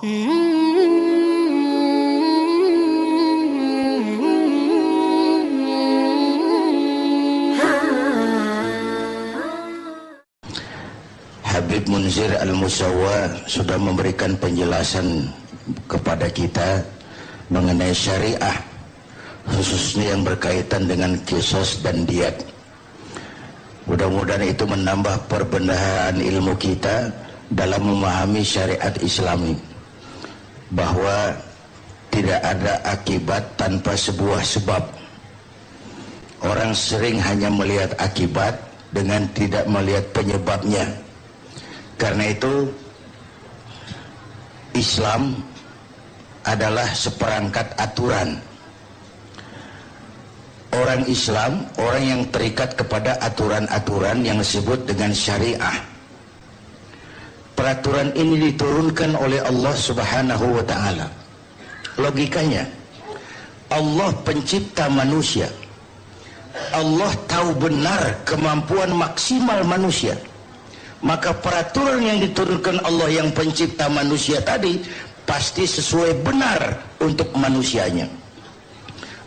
Habib Munzir Al-Musawwa sudah memberikan penjelasan kepada kita mengenai syariah, khususnya yang berkaitan dengan qisas dan diat. Mudah-mudahan itu menambah perbendaharaan ilmu kita dalam memahami syariat Islami, bahwa tidak ada akibat tanpa sebuah sebab. Orang sering hanya melihat akibat dengan tidak melihat penyebabnya. Karena itu Islam adalah seperangkat aturan. Orang Islam, orang yang terikat kepada aturan-aturan yang disebut dengan syariah. Peraturan ini diturunkan oleh Allah Subhanahu wa ta'ala. Logikanya, Allah pencipta manusia. Allah tahu benar kemampuan maksimal manusia. Maka peraturan yang diturunkan Allah yang pencipta manusia tadi pasti sesuai benar untuk manusianya.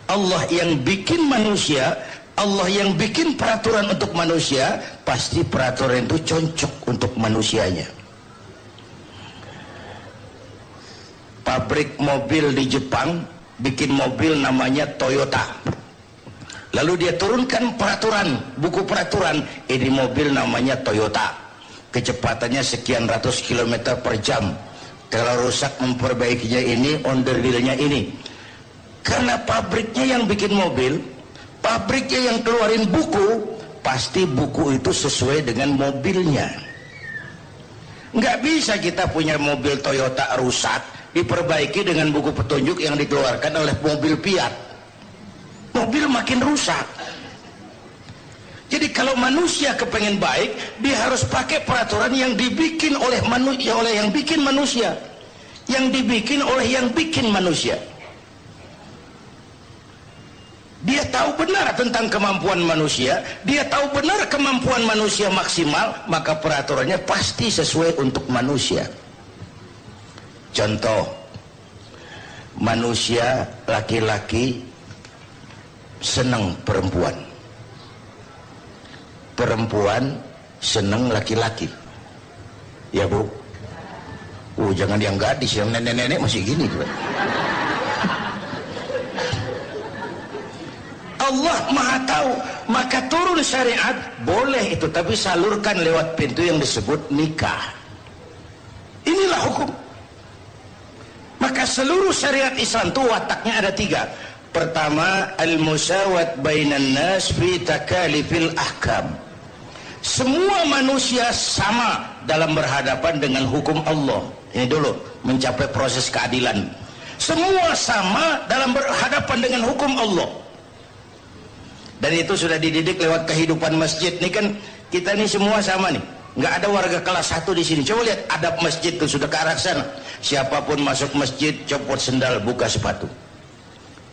Allah yang bikin manusia, Allah yang bikin peraturan untuk manusia, pasti peraturan itu cocok untuk manusianya. Pabrik mobil di Jepang bikin mobil namanya Toyota. Lalu dia turunkan peraturan, buku peraturan, ini mobil namanya Toyota. Kecepatannya sekian ratus kilometer per jam. Kalau rusak memperbaikinya ini, onderdilnya ini. Karena pabriknya yang bikin mobil, pabriknya yang keluarin buku, pasti buku itu sesuai dengan mobilnya. Nggak bisa kita punya mobil Toyota rusak, diperbaiki dengan buku petunjuk yang dikeluarkan oleh mobil Fiat. Mobil makin rusak. Jadi kalau manusia kepengen baik, dia harus pakai peraturan yang dibikin oleh manusia, oleh yang bikin manusia, yang dibikin oleh yang bikin manusia. Dia tahu benar tentang kemampuan manusia, dia tahu benar kemampuan manusia maksimal, maka peraturannya pasti sesuai untuk manusia. Contoh, manusia laki-laki senang perempuan, perempuan senang laki-laki, ya Bu? Jangan yang gadis, yang nenek-nenek masih gini tuh. Allah Maha tahu, maka turun syariat, boleh itu, tapi salurkan lewat pintu yang disebut nikah. Inilah hukum. Maka seluruh syariat Islam itu wataknya ada tiga. Pertama, al-musawat bainan nas fi takalifil ahkam. Semua manusia sama dalam berhadapan dengan hukum Allah. Ini dulu, mencapai proses keadilan. Semua sama dalam berhadapan dengan hukum Allah. Dan itu sudah dididik lewat kehidupan masjid. Ini kan kita ini semua sama nih. Nggak ada warga kelas 1 di sini. Coba lihat adab masjid itu sudah ke arah sana. Siapapun masuk masjid, copot sendal, buka sepatu.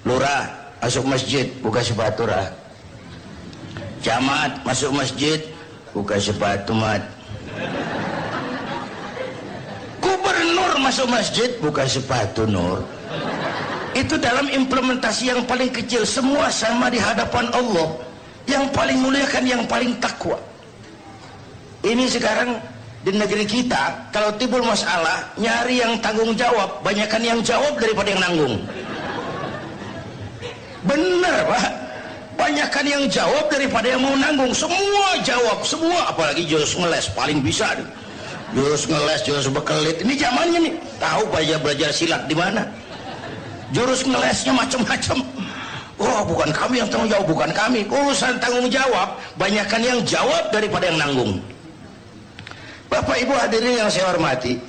Lurah masuk masjid, buka sepatu, Rah. Jamaat masuk masjid, buka sepatu, Mat. Gubernur masuk masjid, buka sepatu, Nur. Itu dalam implementasi yang paling kecil. Semua sama di hadapan Allah. Yang paling mulia kan yang paling takwa. Ini sekarang di negeri kita, kalau timbul masalah, nyari yang tanggung jawab, banyakkan yang jawab daripada yang nanggung. Bener Pak, banyakkan yang jawab daripada yang mau nanggung. Semua jawab, semua, apalagi jurus ngeles paling bisa. Jurus ngeles, jurus bekelit, ini zamannya nih. Tahu belajar silat di mana? Jurus ngelesnya macam-macam. Oh, bukan kami yang tanggung jawab, bukan kami. Urusan tanggung jawab, banyakkan yang jawab daripada yang nanggung. Bapak Ibu hadirin yang saya hormati,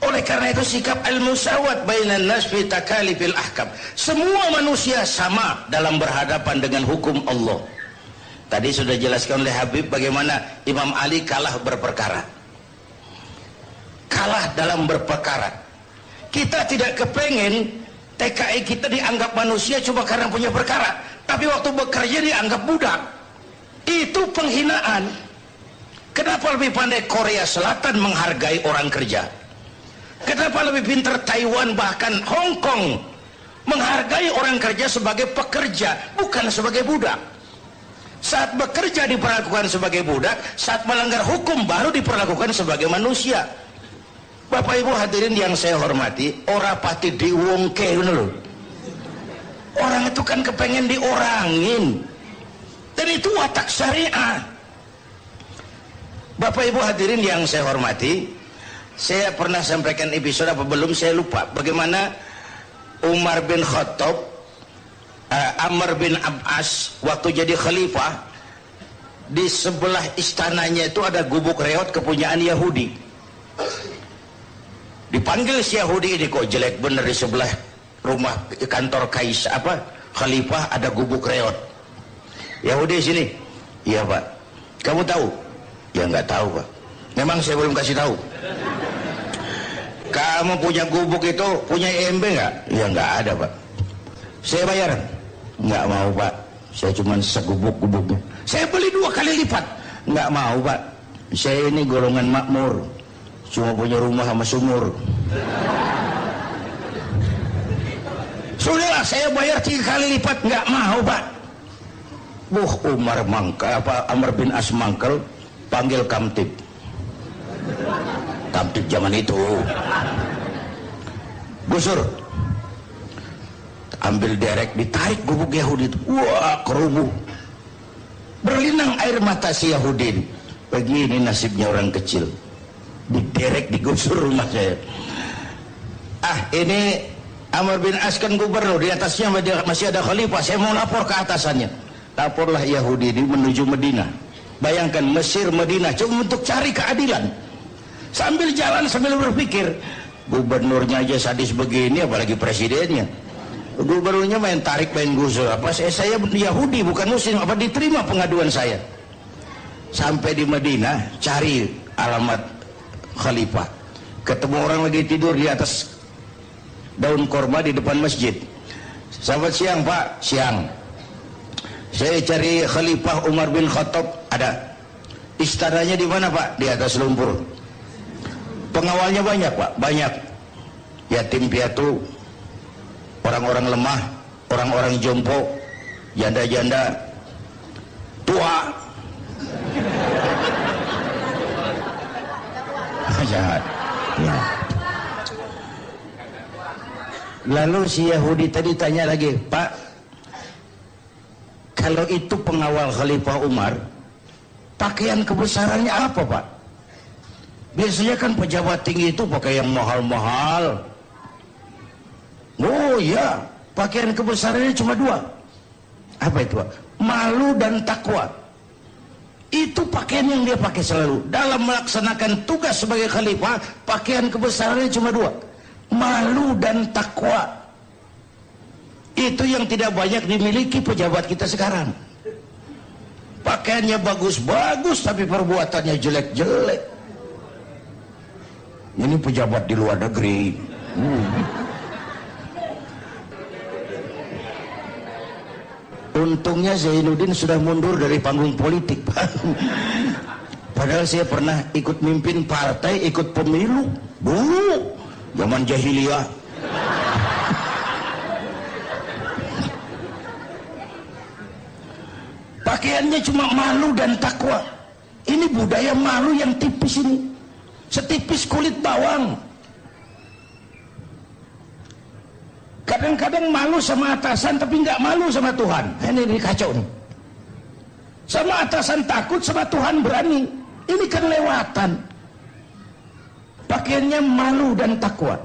oleh karena itu sikap al-musawat bainan nas fi takalifil ahkam. Semua manusia sama dalam berhadapan dengan hukum Allah. Tadi sudah jelaskan oleh Habib bagaimana Imam Ali kalah berperkara. Kalah dalam berperkara. Kita tidak kepengen TKI kita dianggap manusia cuma karena punya perkara, tapi waktu bekerja dianggap budak. Itu penghinaan. Kenapa lebih pandai Korea Selatan menghargai orang kerja? Kenapa lebih pintar Taiwan bahkan Hong Kong menghargai orang kerja sebagai pekerja, bukan sebagai budak. Saat bekerja diperlakukan sebagai budak, saat melanggar hukum baru diperlakukan sebagai manusia. Bapak Ibu hadirin yang saya hormati, ora pati diwongke loh. Orang itu kan kepengen diorangin, dan itu watak syariah. Bapak Ibu hadirin yang saya hormati, saya pernah sampaikan episode apa belum saya lupa, bagaimana Umar bin Khattab, Amr bin Abbas waktu jadi khalifah, di sebelah istananya itu ada gubuk reot kepunyaan Yahudi. Dipanggil si Yahudi ini, kok jelek bener di sebelah rumah kantor khalifah ada gubuk reot. Yahudi sini. Iya Pak. Kamu tahu? Ya nggak tahu Pak. Memang saya belum kasih tahu. Kamu punya gubuk itu punya IMB nggak? Ya nggak ada Pak. Saya bayar. Nggak mau Pak, saya cuma segubuk-gubuknya. Saya beli 2 kali lipat. Nggak mau Pak, saya ini golongan makmur, cuma punya rumah sama sumur. Sudahlah, saya bayar 3 kali lipat. Nggak mau Pak. Amr bin As mangkel, panggil Kamtib. Kamtib zaman itu. Gusur, ambil derek, ditarik gubuk Yahudi itu. Wah, kerubuh. Berlinang air mata si Yahudi. Begini nasibnya orang kecil. Diderek, digusur rumah saya. Ini Amr bin As kan gubernur, di atasnya masih ada khalifah. Saya mau lapor ke atasannya. Laporlah Yahudi ini menuju Madinah. Bayangkan Mesir, Madinah, cuma untuk cari keadilan. Sambil jalan, sambil berpikir, gubernurnya aja sadis begini, apalagi presidennya. Gubernurnya main tarik, main gusur. Apa saya Yahudi bukan Muslim, apa diterima pengaduan saya? Sampai di Madinah, cari alamat khalifah. Ketemu orang lagi tidur di atas daun korma di depan masjid. Selamat siang Pak. Siang. Saya cari Khalifah Umar bin Khattab. Ada. Istananya di mana Pak? Di atas lumpur. Pengawalnya banyak Pak? Banyak. Yatim piatu, orang-orang lemah, orang-orang jompo, janda-janda, tua. Jahat. Ya. Lalu si Yahudi tadi tanya lagi, Pak, kalau itu pengawal Khalifah Umar, pakaian kebesarannya apa Pak? Biasanya kan pejabat tinggi itu pakai yang mahal-mahal. Oh iya, pakaian kebesarannya cuma 2. Apa itu Pak? Malu dan takwa. Itu pakaian yang dia pakai selalu. Dalam melaksanakan tugas sebagai khalifah, pakaian kebesarannya cuma 2. Malu dan takwa. Itu yang tidak banyak dimiliki pejabat kita sekarang. Pakaiannya bagus-bagus, tapi perbuatannya jelek-jelek. Ini pejabat di luar negeri. Untungnya Zainuddin sudah mundur dari panggung politik. Padahal saya pernah ikut mimpin partai, ikut pemilu dulu zaman jahiliyah. Pakaiannya cuma malu dan takwa. Ini budaya malu yang tipis ini, setipis kulit bawang. Kadang-kadang malu sama atasan tapi nggak malu sama Tuhan. Ini kacau nih. Sama atasan takut, sama Tuhan berani. Ini kan lewatan. Pakaiannya malu dan takwa.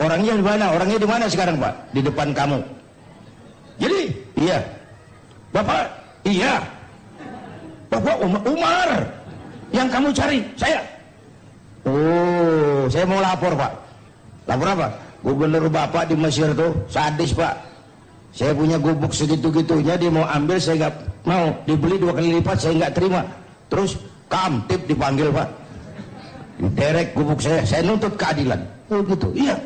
Orangnya di mana? Orangnya di mana sekarang Pak? Di depan kamu. Jadi, iya. Bapak, iya. Bapak Umar yang kamu cari, saya. Oh, saya mau lapor Pak. Lapor apa? Gubernur Bapak di Mesir tuh sadis Pak. Saya punya gubuk segitu-gitunya, dia mau ambil, saya nggak mau. Dibeli 2 kali lipat, saya nggak terima. Terus Kamtib dipanggil Pak. Diderek gubuk saya nuntut keadilan. Oh gitu, iya.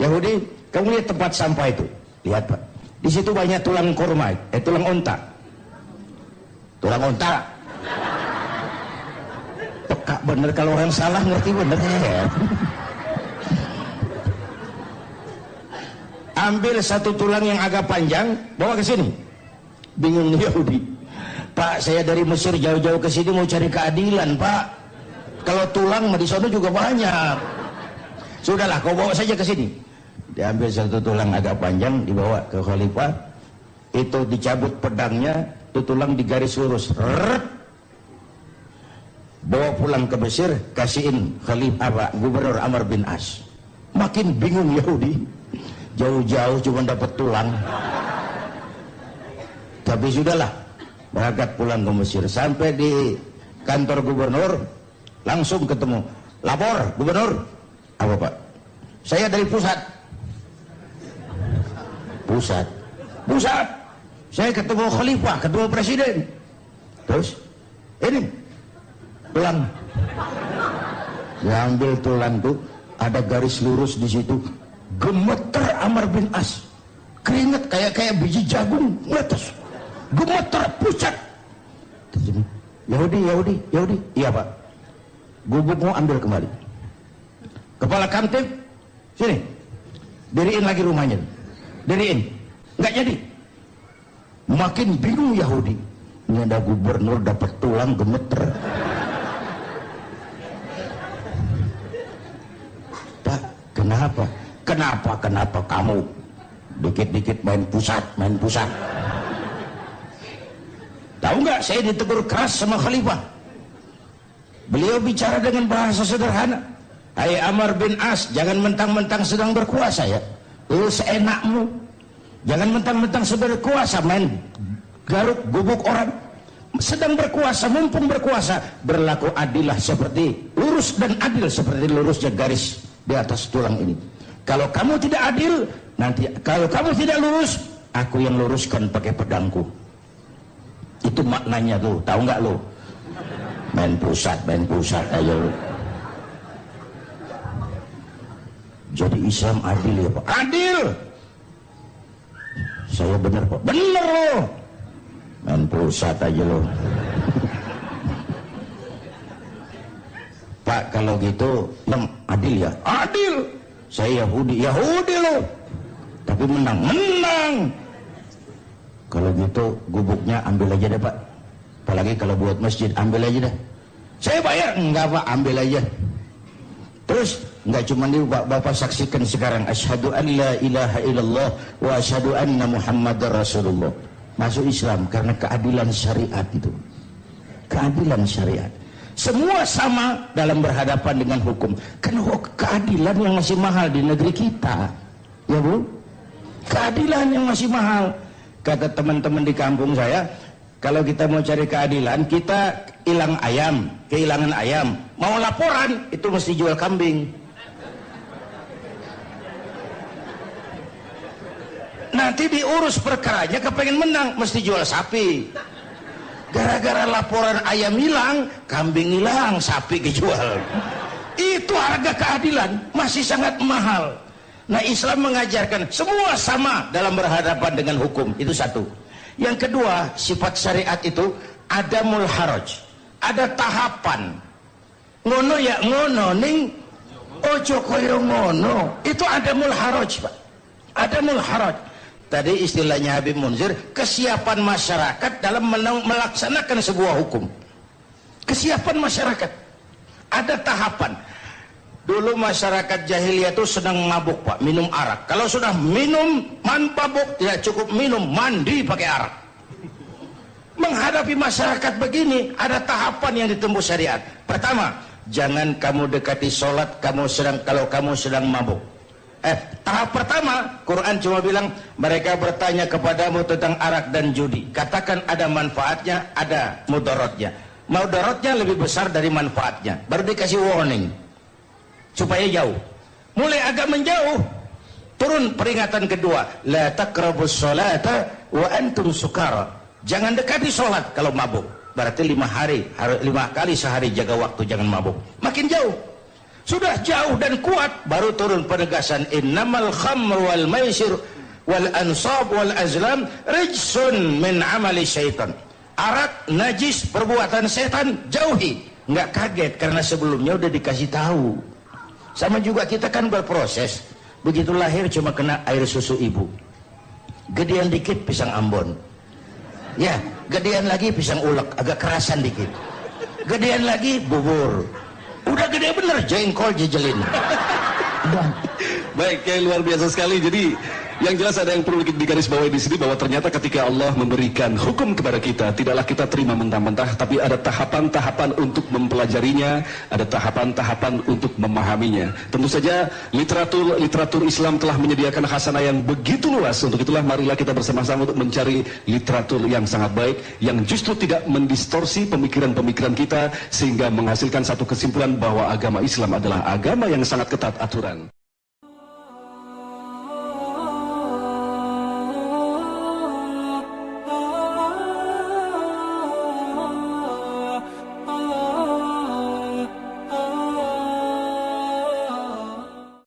Yahudi, kamu lihat tempat sampah itu. Lihat Pak. Di situ banyak tulang korma, tulang onta. Tulang onta. Peka bener, kalau orang salah ngerti bener ya. ambil satu tulang yang agak panjang, bawa ke sini. Bingung Yahudi, Pak, saya dari Mesir jauh-jauh ke sini mau cari keadilan, Pak. Kalau tulang di sana juga banyak. Sudahlah, kau bawa saja ke sini. Diambil satu tulang agak panjang, dibawa ke khalifah. Itu dicabut pedangnya, itu tulang digaris lurus. Rrrt. Bawa pulang ke Mesir, kasihin khalifah Gubernur Amr bin As. Makin bingung Yahudi, jauh-jauh cuma dapat tulang. Tapi sudahlah, berangkat pulang ke Mesir. Sampai di kantor gubernur, langsung ketemu. Lapor, gubernur. Apa, Pak? Saya dari pusat. Pusat. Saya ketemu khalifah, ketemu presiden. Terus, ini tulang. Diambil tulang tuh, ada garis lurus di situ. Gemeter Amr bin As. Keringet kayak biji jagung meletus. Gemeter pucat. Yahudi. Iya, Pak. Gubukmu ambil kembali. Kepala kamtip, sini. Diriin lagi rumahnya. Diriin. Nggak jadi. Makin bingung Yahudi. Ini ada gubernur dapat tulang gemeter. Pak, kenapa kamu dikit-dikit main pusat? Tahu nggak, saya ditegur keras sama khalifah. Beliau bicara dengan bahasa sederhana. Hai Amr bin As, jangan mentang-mentang sedang berkuasa ya. Lu seenakmu. Jangan mentang-mentang sedang berkuasa main garuk gubuk orang. Sedang berkuasa, mumpung berkuasa, berlaku adillah seperti lurus dan adil seperti lurusnya garis di atas tulang ini. Kalau kamu tidak adil, nanti kalau kamu tidak lurus, aku yang luruskan pakai pedangku. Itu maknanya tuh, tahu nggak lo? Main pusat aja lo. Jadi Islam adil ya Pak? Adil. Saya bener Pak? Bener lo. Main pusat aja lo. Pak, kalau gitu Islam adil ya? Adil. Saya Yahudi lo. Tapi menang. Kalau gitu gubuknya ambil aja deh Pak. Apalagi kalau buat masjid, ambil aja deh. Saya bayar. Enggak Pak, ambil aja. Terus enggak cuma itu Pak, Bapak saksikan sekarang, asyhadu an la ilaha illallah wa asyhadu anna muhammadar rasulullah. Masuk Islam karena keadilan syariat itu. Keadilan syariat. Semua sama dalam berhadapan dengan hukum. Karena keadilan yang masih mahal di negeri kita. Ya Bu? Keadilan yang masih mahal. Kata teman-teman di kampung saya, kalau kita mau cari keadilan, kita kehilangan ayam. Mau laporan, itu mesti jual kambing. Nanti diurus perkaranya, kepengen menang, mesti jual sapi. Gara-gara laporan ayam hilang, kambing hilang, sapi dijual. Itu harga keadilan, masih sangat mahal. Nah, Islam mengajarkan semua sama dalam berhadapan dengan hukum. Itu satu. Yang kedua, sifat syariat itu adamul haraj. Ada tahapan. Ngono ya ngono ning ojo koyo ngono. Itu adamul haraj, Pak. Adamul haraj. Tadi istilahnya Habib Munzir, kesiapan masyarakat dalam melaksanakan sebuah hukum. Kesiapan masyarakat. Ada tahapan. Dulu masyarakat jahiliyah itu sedang mabuk Pak, minum arak. Kalau sudah minum mabuk, tidak cukup minum, mandi pakai arak. Menghadapi masyarakat begini, ada tahapan yang ditempuh syariat. Pertama, jangan kamu dekati sholat kalau kamu sedang mabuk. Tahap pertama, Quran cuma bilang mereka bertanya kepadamu tentang arak dan judi. Katakan ada manfaatnya, ada mudaratnya. Mudaratnya lebih besar dari manfaatnya. Baru dikasih warning supaya jauh. Mulai agak menjauh, turun peringatan kedua, la taqrabus sholata wa antum sukara. Jangan dekati sholat kalau mabuk. Berarti 5 kali sehari jaga waktu, jangan mabuk. Makin jauh. Sudah jauh dan kuat, baru turun penegasan, innamal khamru wal maisir wal ansab wal azlam rijsun min amali syaitan. Arak najis, perbuatan setan, jauhi. Nggak kaget karena sebelumnya udah dikasih tahu. Sama juga kita kan berproses. Begitu lahir cuma kena air susu ibu. Gedean dikit pisang Ambon. Ya, gedean lagi pisang ulek, agak kerasan dikit. Gedean lagi bubur. Udah gede bener, jengkol jejelin. Baik, yang luar biasa sekali. Jadi yang jelas ada yang perlu digarisbawahi di sini, bahwa ternyata ketika Allah memberikan hukum kepada kita, tidaklah kita terima mentah-mentah, tapi ada tahapan-tahapan untuk mempelajarinya, ada tahapan-tahapan untuk memahaminya. Tentu saja literatur Islam telah menyediakan khasanah yang begitu luas. Untuk itulah marilah kita bersama-sama untuk mencari literatur yang sangat baik, yang justru tidak mendistorsi pemikiran-pemikiran kita, sehingga menghasilkan satu kesimpulan bahwa agama Islam adalah agama yang sangat ketat aturan.